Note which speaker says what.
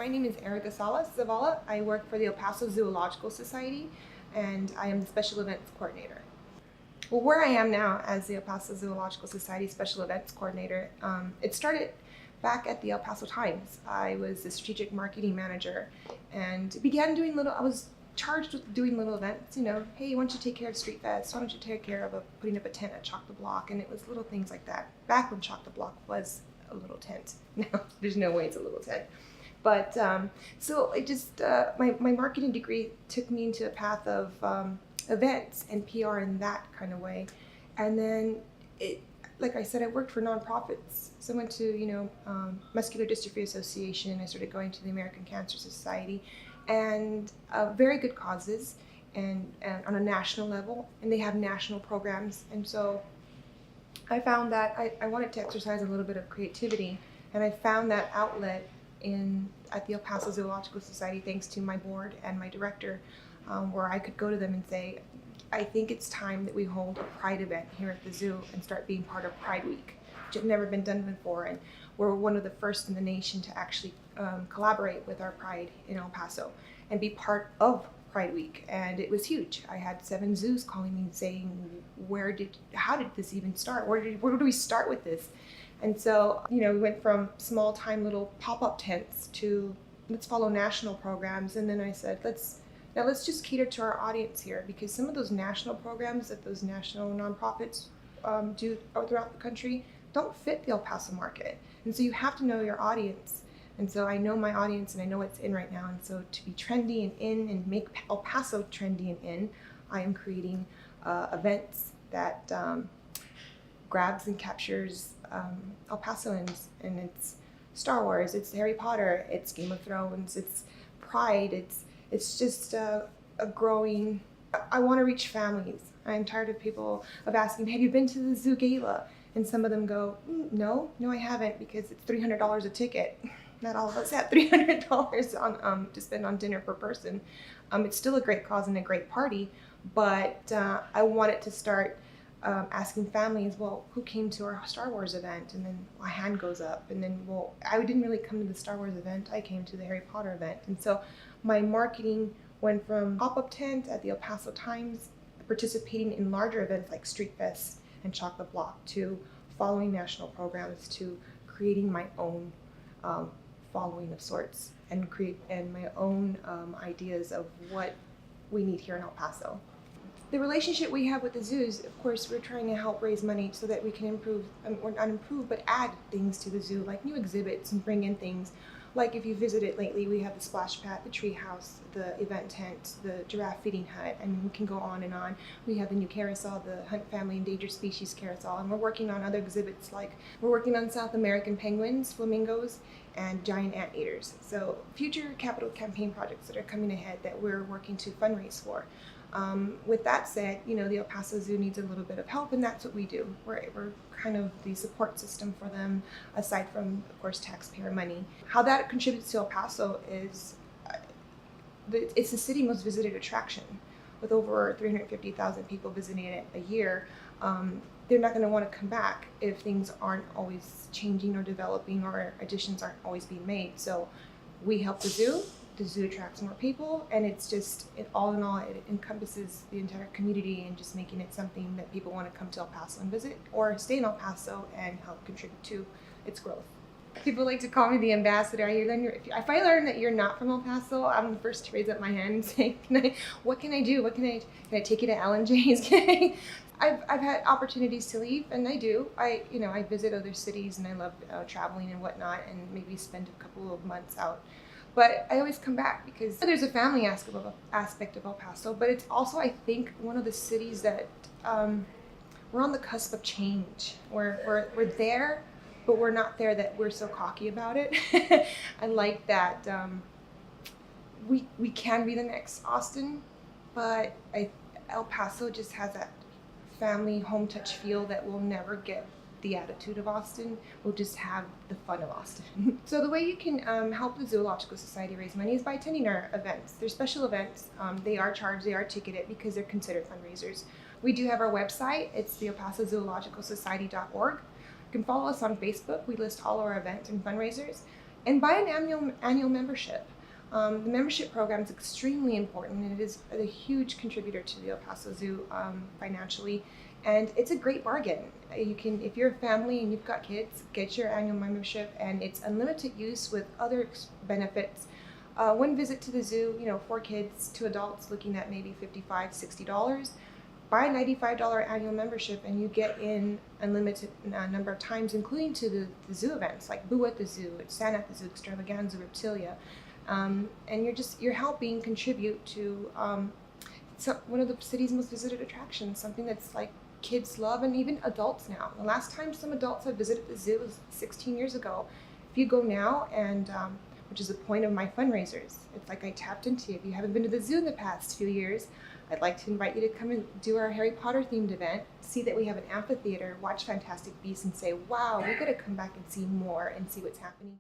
Speaker 1: My name is Salas-Zavala. I work for the Paso Zoological Society, and I am the Special Events Coordinator. Well, where I am now as the El Paso Zoological Society Special Events Coordinator, it started back at the El Paso Times. I was the strategic marketing manager and began doing I was charged with doing little events, hey, why don't you take care of Street Fest? Why don't you take care of putting up a tent at Chalk the Block? And it was little things like that. Back when Chalk the Block was a little tent. Now, there's no way it's a little tent. But so it just, my marketing degree took me into a path of events and PR in that kind of way. And then, like I said, I worked for nonprofits. So I went to, Muscular Dystrophy Association. I started going to the American Cancer Society, and very good causes, and on a national level. And they have national programs. And so I found that I wanted to exercise a little bit of creativity, and I found that outlet at the El Paso Zoological Society, thanks to my board and my director, where I could go to them and say, I think it's time that we hold a Pride event here at the zoo and start being part of Pride Week, which had never been done before, and we're one of the first in the nation to actually collaborate with our Pride in El Paso and be part of Pride Week. And it was huge. I had 7 zoos calling me saying, how did this even start? Where do we start with this? And so, we went from small time little pop-up tents to let's follow national programs. And then I said, let's just cater to our audience here, because some of those national programs that those national nonprofits do throughout the country don't fit the El Paso market. And so you have to know your audience. And so I know my audience and I know what's in right now. And so to be trendy and in and make El Paso trendy and in, I am creating events that grabs and captures El Pasoans. And it's Star Wars, it's Harry Potter, it's Game of Thrones, it's Pride, it's just a growing. I want to reach families. I'm tired of people asking, have you been to the Zoo Gala? And some of them go, no, I haven't, because it's $300 a ticket. Not all of us have $300 to spend on dinner per person. It's still a great cause and a great party, but I wanted to start asking families, well, who came to our Star Wars event? And then my hand goes up, and then, well, I didn't really come to the Star Wars event, I came to the Harry Potter event. And so my marketing went from pop-up tent at the El Paso Times, participating in larger events like Street Fest and Chalk the Block, to following national programs, to creating my own following of sorts, and my own ideas of what we need here in El Paso. The relationship we have with the zoos, of course, we're trying to help raise money so that we can improve, or not improve, but add things to the zoo, like new exhibits, and bring in things. Like if you visited lately, we have the splash pad, the tree house, the event tent, the giraffe feeding hut, and we can go on and on. We have the new carousel, the Hunt Family Endangered Species carousel, and we're working on other exhibits, like we're working on South American penguins, flamingos, and giant anteaters. So future capital campaign projects that are coming ahead that we're working to fundraise for. With that said, the El Paso Zoo needs a little bit of help, and that's what we do. We're kind of the support system for them, aside from, of course, taxpayer money. How that contributes to El Paso is, it's the city's most visited attraction, with over 350,000 people visiting it a year. They're not going to want to come back if things aren't always changing or developing, or additions aren't always being made. So we help the zoo attracts more people, and it's just, all in all, it encompasses the entire community, and just making it something that people want to come to El Paso and visit, or stay in El Paso and help contribute to its growth. People like to call me the ambassador. If I learn that you're not from El Paso, I'm the first to raise up my hand and say, what can I do? Can I take you to Ellen J's? I've had opportunities to leave, and I do. I visit other cities, and I love traveling and whatnot, and maybe spend a couple of months out. But I always come back because there's a family aspect of El Paso, but it's also, I think, one of the cities that we're on the cusp of change. We're there, but we're not there that we're so cocky about it. I like that we can be the next Austin, but El Paso just has that family home touch feel that will never get the attitude of Austin. We'll just have the fun of Austin. So the way you can help the Zoological Society raise money is by attending our events. They're special events. They are charged, they are ticketed, because they're considered fundraisers. We do have our website. It's the elpasozoologicalsociety.org. You can follow us on Facebook. We list all our events and fundraisers. and buy an annual membership. The membership program is extremely important, and it is a huge contributor to the El Paso Zoo financially, and it's a great bargain. You can, if you're a family and you've got kids, get your annual membership, and it's unlimited use with other benefits. One visit to the zoo, for kids to adults, looking at maybe $55, $60. Buy a $95 annual membership and you get in unlimited number of times, including to the zoo events like Boo at the Zoo, Santa at the Zoo, Extravaganza, Reptilia. And you're helping contribute to one of the city's most visited attractions, something that's like kids love and even adults now. The last time some adults have visited the zoo was 16 years ago. If you go now, and which is the point of my fundraisers, it's like I tapped into. If you haven't been to the zoo in the past few years, I'd like to invite you to come and do our Harry Potter themed event, see that we have an amphitheater, watch Fantastic Beasts, and say, wow, we gotta come back and see more and see what's happening.